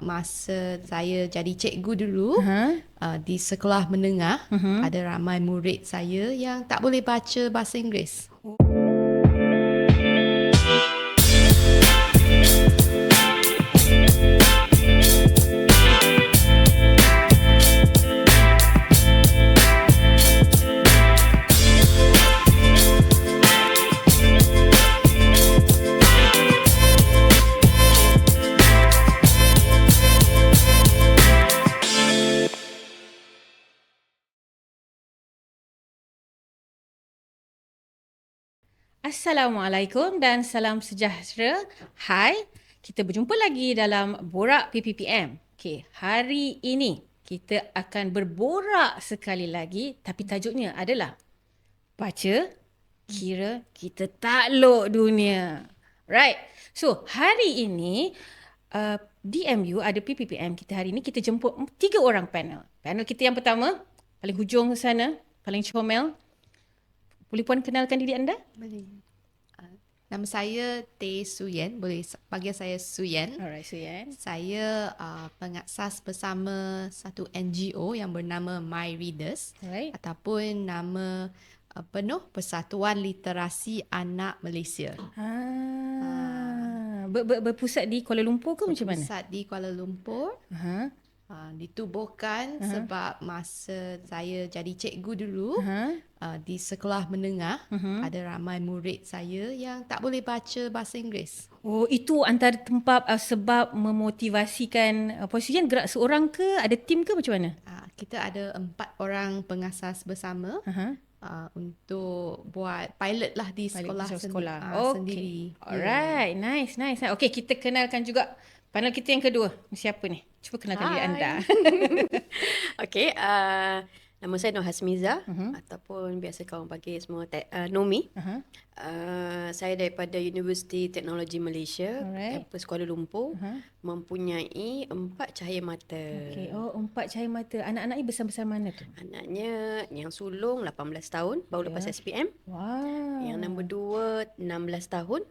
masa saya jadi cikgu dulu Aha. di sekolah menengah, ada ramai murid saya yang tak boleh baca bahasa Inggeris. Assalamualaikum dan salam sejahtera. Hai, kita berjumpa lagi dalam Borak PPPM. Okey, hari ini kita akan berborak sekali lagi, tapi tajuknya adalah baca, kira kita takluk dunia. Right. So, hari ini DMU ada PPPM kita hari ini. Kita jemput 3 orang panel. Panel kita yang pertama, paling hujung sana, paling comel. Boleh Puan kenalkan diri anda? Boleh. Nama saya Teh Suyen, boleh panggil saya Suyen. Alright, Suyen. Saya pengasas bersama satu NGO yang bernama My Readers, Alright. ataupun nama penuh Persatuan Literasi Anak Malaysia. Berpusat di Kuala Lumpur ke macam mana? Pusat di Kuala Lumpur. Aha. Ditubuhkan sebab masa saya jadi cikgu dulu di sekolah menengah, ada ramai murid saya yang tak boleh baca bahasa Inggeris. Oh, itu antara tempat sebab memotivasikan Puan gerak seorang ke? Ada tim ke macam mana? Kita ada 4 orang pengasas bersama untuk buat pilot lah di sekolah, sendiri. Alright, nice. Okay, kita kenalkan juga panel kita yang kedua. Siapa ni? Cuba kenalkan diri anda. Okay, nama saya Nur Hasmiza ataupun biasa kawan panggil semua Nomi. Saya daripada Universiti Teknologi Malaysia, kampus Kuala Lumpur, mempunyai 4 cahaya mata. Okay. Oh, 4 cahaya mata. Anak-anak ni besar-besar mana tu? Anaknya yang sulung 18 tahun, baru lepas SPM. Wow. Yang nombor 2 16 tahun,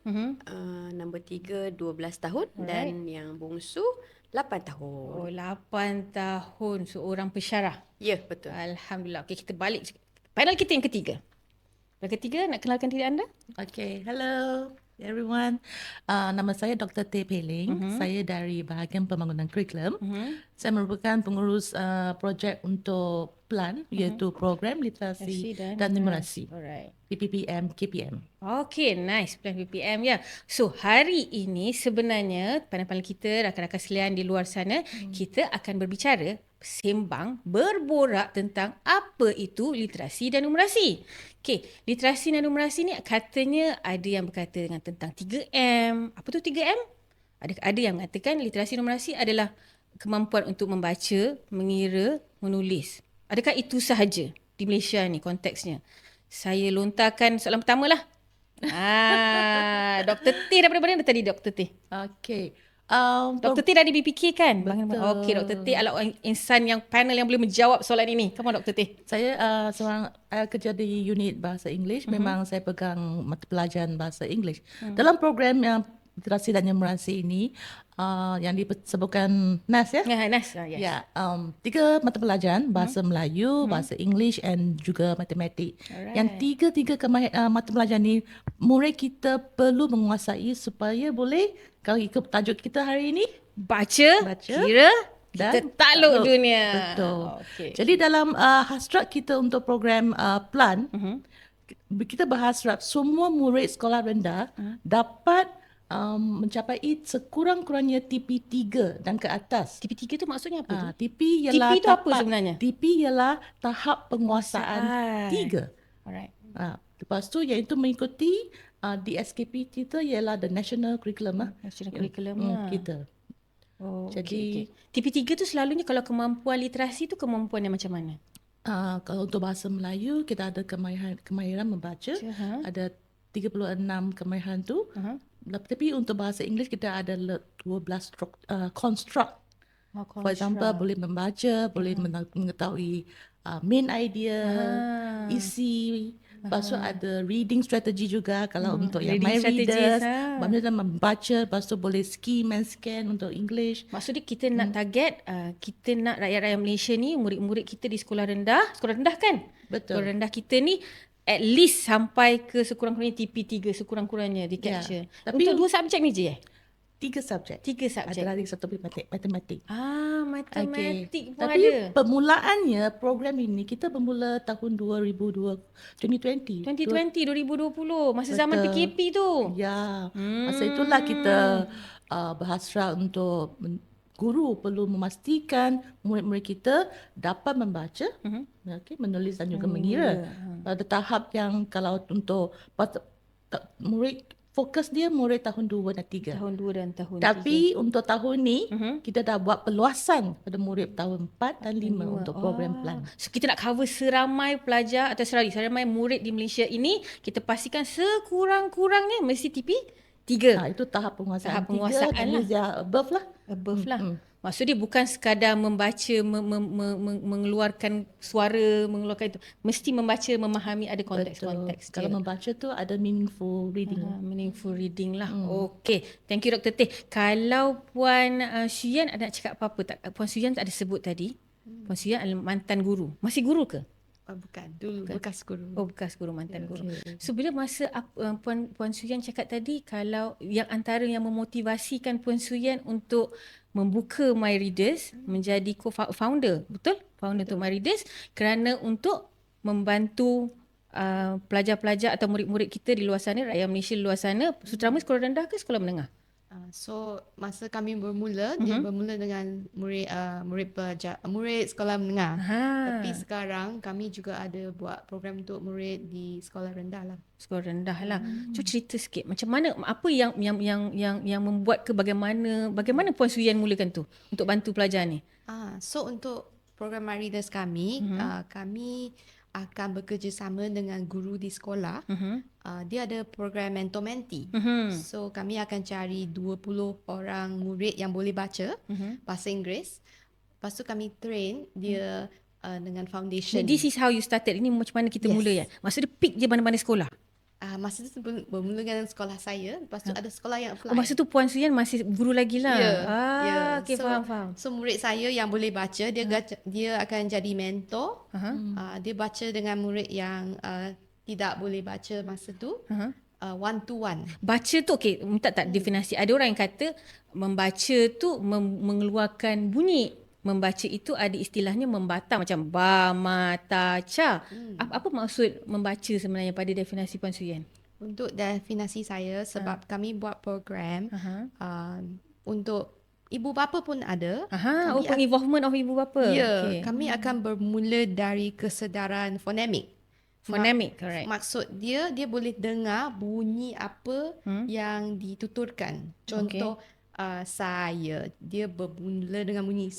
nombor 3 12 tahun, dan yang bungsu 8 tahun. Oh, 8 tahun seorang pensyarah. Ya, betul. Alhamdulillah. Okay, kita balik. Panel kita yang ketiga. Yang ketiga, nak kenalkan diri anda? Okay, hello everyone. Nama saya Dr. Teh Peling. Saya dari bahagian pembangunan kurikulum. Saya merupakan pengurus projek untuk PLAN, iaitu Program Literasi dan Numerasi. Alright. PPPM, KPM. Okay, nice. Plan PPM, ya. So, hari ini sebenarnya panel-panel kita, rakan-rakan sekalian di luar sana, kita akan berbicara, sembang, berborak tentang apa itu literasi dan numerasi. Okay, literasi dan numerasi ni katanya ada yang berkata dengan tentang 3M. Apa tu 3M? Ada yang mengatakan literasi dan numerasi adalah kemampuan untuk membaca, mengira, menulis. Adakah itu sahaja di Malaysia ni konteksnya? Saya lontarkan soalan pertama lah. Dr. T daripada mana tadi Dr. T? Okay. Dr. T dari BPK kan? Betul. Okey, Dr. T adalah insan yang panel yang boleh menjawab soalan ini. Come on, Dr. T. Saya seorang kerja di unit bahasa Inggeris. Memang saya pegang mata pelajaran bahasa Inggeris. Dalam program yang literasi dan numerasi ini, yang disebutkan NAS ya? NAS, yes. Ya, 3 mata pelajaran, bahasa Melayu, bahasa English and juga matematik. Alright. Yang tiga mata pelajaran ni murid kita perlu menguasai supaya boleh, kalau ikut tajuk kita hari ini, Baca, kira, kita takluk dunia. Betul. Okay. Jadi dalam hasrat kita untuk program PLAN, kita berhasrat semua murid sekolah rendah dapat mencapai sekurang-kurangnya TP3 dan ke atas. TP3 tu maksudnya apa tu? TP ialah TP tu apa sebenarnya? TP ialah tahap penguasaan 3. Alright. Lepas tu iaitu mengikuti DSKP kita ialah the National Curriculum National Curriculum kita. Oh, Jadi TP3 tu selalunya kalau kemampuan literasi tu kemampuan yang macam mana? Kalau untuk bahasa Melayu kita ada kemahiran membaca, ada 36 kemahiran tu. Tapi untuk bahasa Inggeris kita ada 12 construct. For example, boleh membaca, boleh mengetahui main idea, isi, Lepas tu ada reading strategy juga kalau untuk yang Reading mind strategies, readers. Bagaimana membaca, lepas tu boleh skim and scan untuk English. Maksudnya kita nak target, kita nak rakyat-rakyat Malaysia ni, murid-murid kita di sekolah rendah kan? Betul. Sekolah rendah kita ni at least sampai ke sekurang-kurangnya TP3 sekurang-kurangnya di capture. Tapi Untuk 2 subjek ni je 3 subjek. 3 subjek. Ada lagi satu matematik. Matematik pun Tapi ada. permulaannya program ini kita bermula tahun 2020. 2020, masa zaman PKP tu. Ya, masa itulah kita berhasrat untuk guru perlu memastikan murid-murid kita dapat membaca, menulis dan juga mengira. Pada tahap yang kalau untuk murid fokus dia murid tahun 2 dan 3. Tahun 2 dan tahun 3. Tapi untuk tahun ni kita dah buat perluasan pada murid tahun 4 dan 5 untuk program plan. So kita nak cover seramai pelajar atau seramai murid di Malaysia ini, kita pastikan sekurang-kurangnya mesti TP 3. Itu tahap penguasaan. Tahap penguasaan 3 dan dia above lah. Above lah. Maksud dia bukan sekadar membaca, mengeluarkan suara, mengeluarkan itu. Mesti membaca, memahami ada konteks-konteks. Kalau membaca tu ada meaningful reading. Meaningful reading lah. Okay. Thank you Dr. Teh. Kalau Puan Shu Yan ada nak cakap apa-apa tak? Puan Shu Yan ada sebut tadi. Puan Shu Yan adalah mantan guru. Masih guru ke? Bukan, dulu bekas guru. Oh, bekas guru, mantan guru. So bila masa Puan Shu Yan cakap tadi, kalau yang antara yang memotivasikan Puan Shu Yan untuk membuka My Readers, menjadi co-founder, betul? Founder untuk My Readers, kerana untuk membantu pelajar-pelajar atau murid-murid kita di luar sana, rakyat Malaysia di luar sana, terutama sekolah rendah ke sekolah menengah? So masa kami bermula, dia bermula dengan murid sekolah menengah. Tapi sekarang kami juga ada buat program untuk murid di sekolah rendah lah. Sekolah rendah lah. Cuba cerita sikit macam mana, apa yang membuat ke bagaimana Puan Shu Yan mulakan tu untuk bantu pelajar ni? So untuk program My Readers kami, kami akan bekerjasama dengan guru di sekolah. Dia ada program mentor-mentee. So kami akan cari 20 orang murid yang boleh baca bahasa Inggeris. Lepas tu kami train dia dengan foundation. This is how you started. Ini macam mana kita mula ya? Maksudnya pick je mana-mana sekolah? Masa tu bermula dengan sekolah saya. Lepas tu ada sekolah yang apply. Masa tu Puan Shu Yan masih guru lagi lah. Okay, so, faham. So murid saya yang boleh baca, dia akan jadi mentor. Dia baca dengan murid yang tidak boleh baca masa tu. One to one. Baca tu minta tak definisi. Ada orang yang kata membaca tu mengeluarkan bunyi. Membaca itu ada istilahnya membatang, macam ba, ma, ta, ca. Apa maksud membaca sebenarnya pada definisi Puan Shu Yan? Untuk definisi saya, sebab kami buat program untuk ibu bapa pun ada. Involvement of ibu bapa. Kami akan bermula dari kesedaran fonemik. Fonemik, correct. Maksud dia boleh dengar bunyi apa yang dituturkan. Contoh, saya, dia bermula dengan bunyi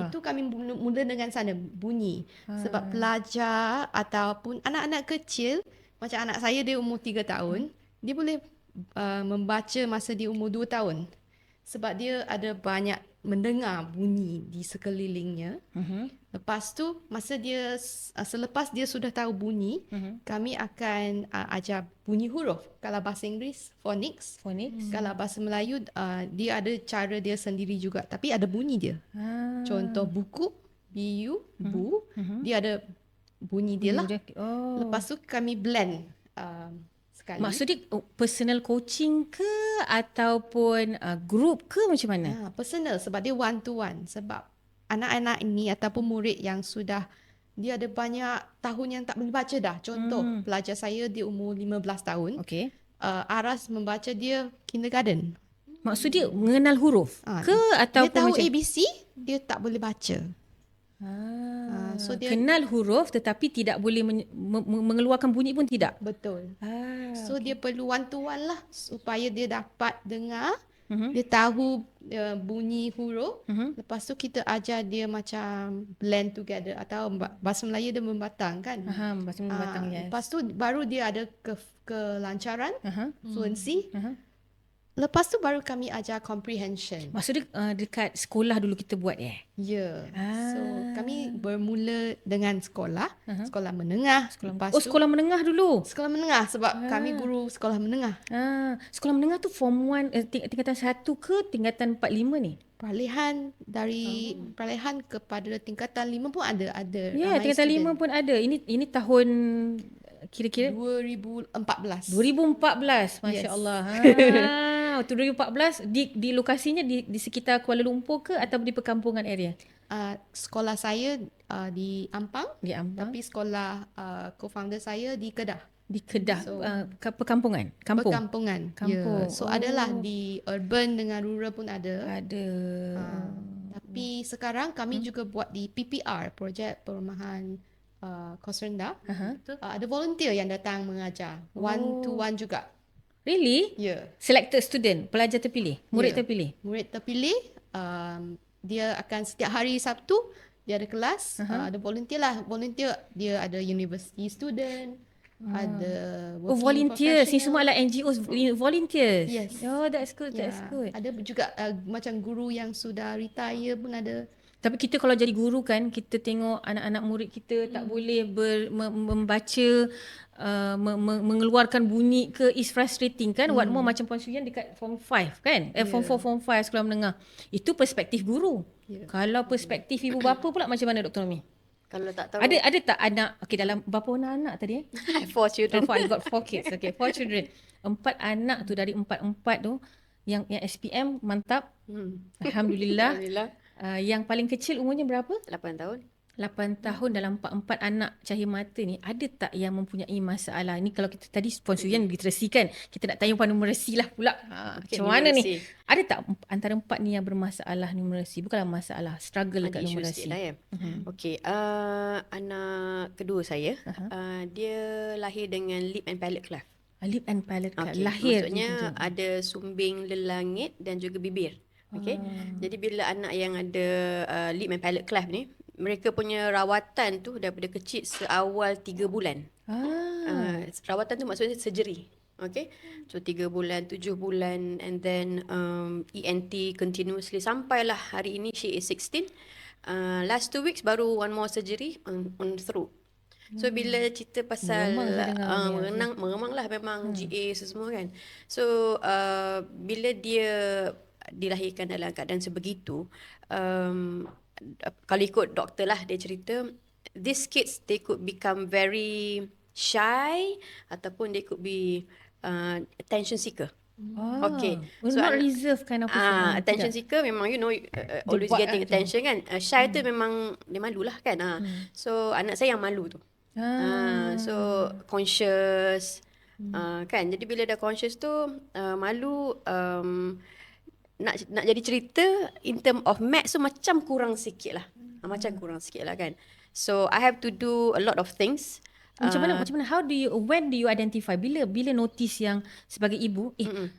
itu kami mula dengan sana, bunyi. Sebab pelajar ataupun anak-anak kecil, macam anak saya, dia umur 3 tahun, dia boleh membaca masa dia umur 2 tahun. Sebab dia ada banyak mendengar bunyi di sekelilingnya. Lepas tu, selepas dia sudah tahu bunyi, kami akan ajar bunyi huruf. Kalau bahasa Inggeris, phonics. Kalau bahasa Melayu, dia ada cara dia sendiri juga. Tapi ada bunyi dia. Contoh buku, bu, bu. Dia ada bunyi dia lah. Lepas tu kami blend sekali. Maksudnya personal coaching ke ataupun group ke macam mana? Personal, sebab dia one to one. Sebab anak-anak ini ataupun murid yang sudah, dia ada banyak tahun yang tak boleh baca dah. Contoh, pelajar saya dia umur 15 tahun. Aras membaca dia kindergarten. Maksud dia mengenal huruf ke ataupun dia tahu macam ABC, dia tak boleh baca. So dia kenal huruf tetapi tidak boleh mengeluarkan bunyi pun tidak. Betul. So dia perlu one to one lah supaya dia dapat dengar, dia tahu bunyi huruf. Lepas tu kita ajar dia macam blend together, atau bahasa Melayu dia membatang kan. Bahasa membatang, yes. Lepas tu baru dia ada kelancaran, fluency. Lepas tu baru kami ajar comprehension. Maksudnya dekat sekolah dulu kita buat Ya. So kami bermula dengan sekolah menengah. Lepas tu sekolah menengah dulu. sekolah menengah sebab kami guru sekolah menengah. Sekolah menengah tu form 1 tingkatan 1 ke tingkatan 4 5 ni? Peralihan dari peralihan kepada tingkatan 5 pun ada Ya, ramai tingkatan student. 5 pun ada. Ini tahun kira-kira 2014. 2014, Masya Yes. Allah. Tu 2014 di lokasinya di sekitar Kuala Lumpur ke atau di perkampungan area? Sekolah saya di Ampang, Di Ampang, tapi sekolah co-founder saya di Kedah. di Kedah, So, perkampungan, kampung. Perkampungan. Kampung. Ya. So adalah di urban dengan rural pun ada. Ada. Tapi sekarang kami juga buat di PPR, Projek Perumahan Kos Rendah. Ada volunteer yang datang mengajar. One to one juga. Really? Ya. Selected student, pelajar terpilih, murid Ya. terpilih. Murid terpilih, dia akan setiap hari Sabtu dia ada kelas, ada volunteer lah. Volunteer dia ada university student, ada Oh, working volunteers. Ni professional. semua adalah NGOs volunteers. Yes. Oh, that's good. Ya, That's good. ada juga macam guru yang sudah retire pun ada. Tapi kita kalau jadi guru kan, kita tengok anak-anak murid kita tak boleh membaca, mengeluarkan bunyi ke, is frustrating kan. What more macam Puan Suyan dekat form 5 kan? Form 4, form 5 sekolah menengah. Itu perspektif guru. Kalau perspektif ibu bapa pula macam mana Dr. Nomi? Kalau tak tahu. Ada tak anak, okay, dalam berapa anak tadi 4 children. I got 4 kids. Okay, 4 children. 4 anak tu, dari 4 tu yang SPM mantap. Alhamdulillah. Alhamdulillah. Yang paling kecil umurnya berapa? 8 tahun. 8 tahun. Dalam 4 anak cahaya mata ni, ada tak yang mempunyai masalah? Ni kalau kita tadi Puan Suyan literasi kan, kita nak tanya Puan numeracy lah pula. Okay, Macam mana numeracy. ni? Ada tak antara 4 ni yang bermasalah numeracy? Bukanlah masalah, struggle Ada dekat isu numeracy. sikit lah ya. Okey, anak kedua saya, dia lahir dengan lip and palate cleft. Lip and palate cleft. Okey, Lahir. maksudnya ada sumbing lelangit dan juga bibir. Okey. Jadi bila anak yang ada lip and palate cleft ni, mereka punya rawatan tu daripada kecil seawal 3 bulan. Rawatan tu maksudnya surgery. Okay. So 3 bulan, 7 bulan and then ENT continuously sampailah hari ini she is 16. Last 2 weeks baru one more surgery on throat. So bila cerita pasal mengemang lah memang GA semua kan. So bila dia dilahirkan dalam keadaan sebegitu, kalau ikut doktor lah dia cerita, these kids they could become very shy ataupun they could be attention seeker. Okay. So not reserve kind of person. Attention seeker memang you know always getting attention kan. Shy tu memang dia malu lah kan. So anak saya yang malu tu. So conscious. Kan. Jadi bila dah conscious tu malu, nak jadi cerita in term of maths tu macam kurang sikit lah. Macam kurang sikit lah kan. So I have to do a lot of things. Macam mana when do you identify, bila notice yang sebagai ibu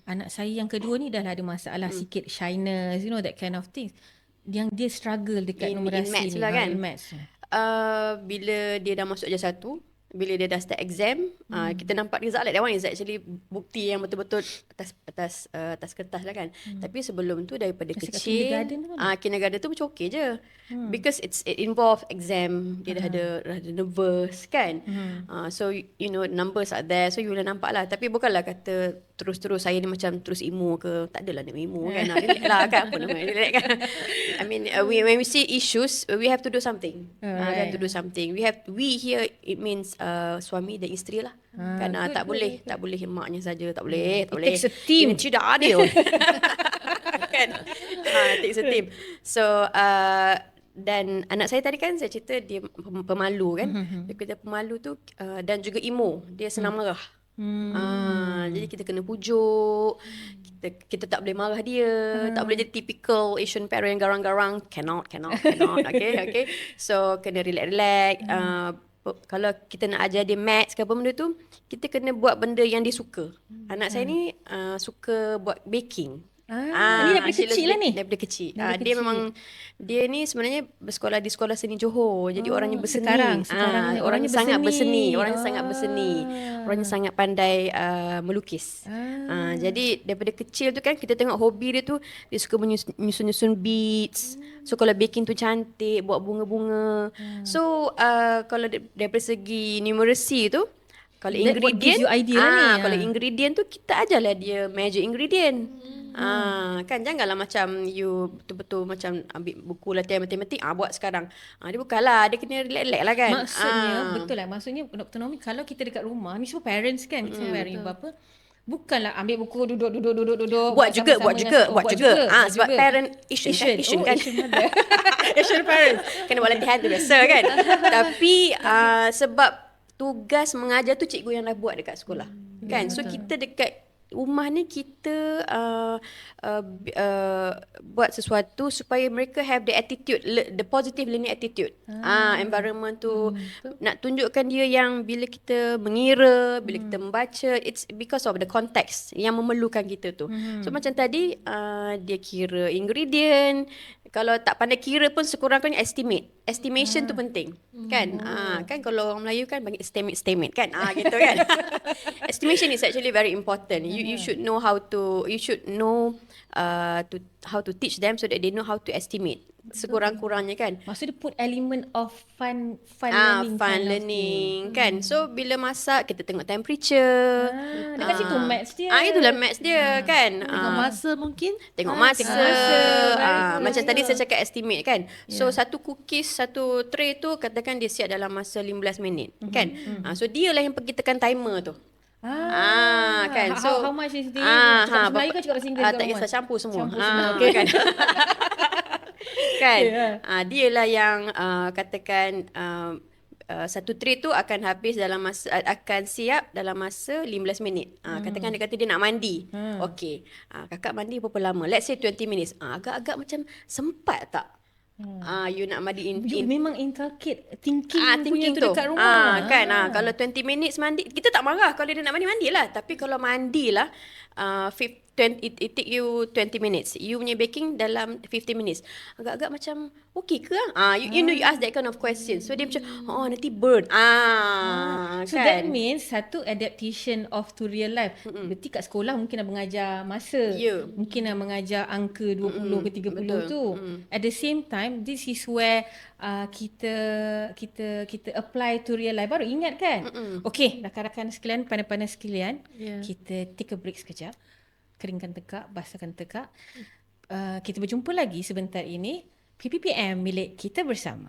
anak saya yang kedua ni dah ada masalah sikit, shyness, you know, that kind of things, yang dia struggle dekat numerasi in maths ni lah kan. in maths. Bila dia dah masuk je 1, bila dia dah start exam, kita nampak result lah. That one is actually bukti yang betul-betul atas kertas lah kan. Tapi sebelum tu daripada Dekat kecil, kindergarten tu kan? kindergarten tu macam okay je. Because it involve exam, dia dah ada nervous kan. So you know numbers are there, so you boleh nampak lah. Tapi bukanlah kata terus-terus saya ni macam terus emo ke. Tak adalah nak emo kan. Relax lah kan. Apa nama relax kan. I mean when we see issues, we have to do something. We have to do something. We here it means suami dan isteri lah. Kan tak boleh maknya saja, tak boleh. It takes a team. Ini tidak adil. Kan. It takes a team. So dan anak saya tadi kan saya cerita dia pemalu kan. Dia kata pemalu tu dan juga emo. Dia senang marah. Jadi kita kena pujuk. Kita tak boleh marah dia. Tak boleh jadi typical Asian parent yang garang-garang. Cannot. Okay. So kena relax. Kalau kita nak ajar dia maths ke apa benda tu, kita kena buat benda yang dia suka. Anak saya ni suka buat baking. Ni daripada she kecil lah ni. Daripada kecil. Daripada Dia kecil. memang, dia ni sebenarnya bersekolah di sekolah seni Johor. Jadi orangnya berseni. Sekarang Orangnya sangat berseni. Orangnya sangat berseni. Orangnya sangat pandai melukis. Jadi daripada kecil tu kan kita tengok hobi dia tu, dia suka menyusun-nyusun beads. So kalau baking tu cantik, buat bunga-bunga. So kalau daripada segi numeracy tu, kalau That what gives ingredient, you idea lah ni. kalau ingredient tu kita ajarlah dia major ingredient. Kan janganlah macam you betul-betul macam ambil buku latihan matematik buat sekarang. Dia bukanlah, dia kena relax-relax lah kan. Maksudnya betul lah. Maksudnya Dr. Nomi, kalau kita dekat rumah, ni semua parents kan, kita parents bapa, bukanlah ambil buku duduk Buat juga. Sebab juga. parent Asian kan. Asian parents. Kena buat latihan tu biasa kan. Tapi sebab tugas mengajar tu cikgu yang dah buat dekat sekolah. Kan? So kita dekat rumah ni kita buat sesuatu supaya mereka have the attitude, the positive learning attitude. Environment tu nak tunjukkan dia yang bila kita mengira, bila kita membaca, it's because of the context yang memerlukan kita tu. So macam tadi dia kira ingredient. Kalau tak pandai kira pun sekurang-kurangnya estimation tu penting. Kan? Kan kalau orang Melayu kan bagi estimate kan. Gitu kan. Estimation is actually very important. You should know how to how to teach them so that they know how to estimate. Sekurang-kurangnya kan. Maksudnya put element of fun learning. Fun learning kan. So bila masak kita tengok temperature. Dekat situ maths dia. Itulah maths dia kan. Tengok masa mungkin. Tengok masa. Very Macam good. tadi saya cakap estimate kan. So satu cookies, satu tray tu katakan dia siap dalam masa 15 minit kan. So dia lah yang pergi tekan timer tu. Kan. So how much is this? Cakap bahasa Melayu ke cakap bahasa Inggeris? tak kisah, campur semua. Campur semua. Okay. Kan. Kan. Dia lah yang katakan satu tray tu akan habis dalam masa, akan siap dalam masa 15 minit. Katakan dia kata dia nak mandi. Okey. Kakak mandi berapa lama? Let's say 20 minutes. Agak-agak macam sempat tak? You nak mandi You memang inculcate thinking punya tu tu dekat rumah. kan. Kalau 20 minutes mandi, kita tak marah kalau dia nak mandi, mandilah. Tapi kalau mandilah it take you 20 minutes. You punya baking dalam 15 minutes. Agak-agak macam okey ke? You know, you ask that kind of question. So dia macam nanti burn. So kan? that means satu adaptation of to real life. Berarti kat sekolah mungkin nak mengajar masa. Mungkin nak mengajar angka 20 ke 30 betul. tu. At the same time, this is where kita apply to real life. Baru ingat kan? Okay, rakan-rakan sekalian, pandai-pandai sekalian, kita take a break sekejap. Keringkan tekak, basahkan tekak. Kita berjumpa lagi sebentar ini. PPPM milik kita bersama.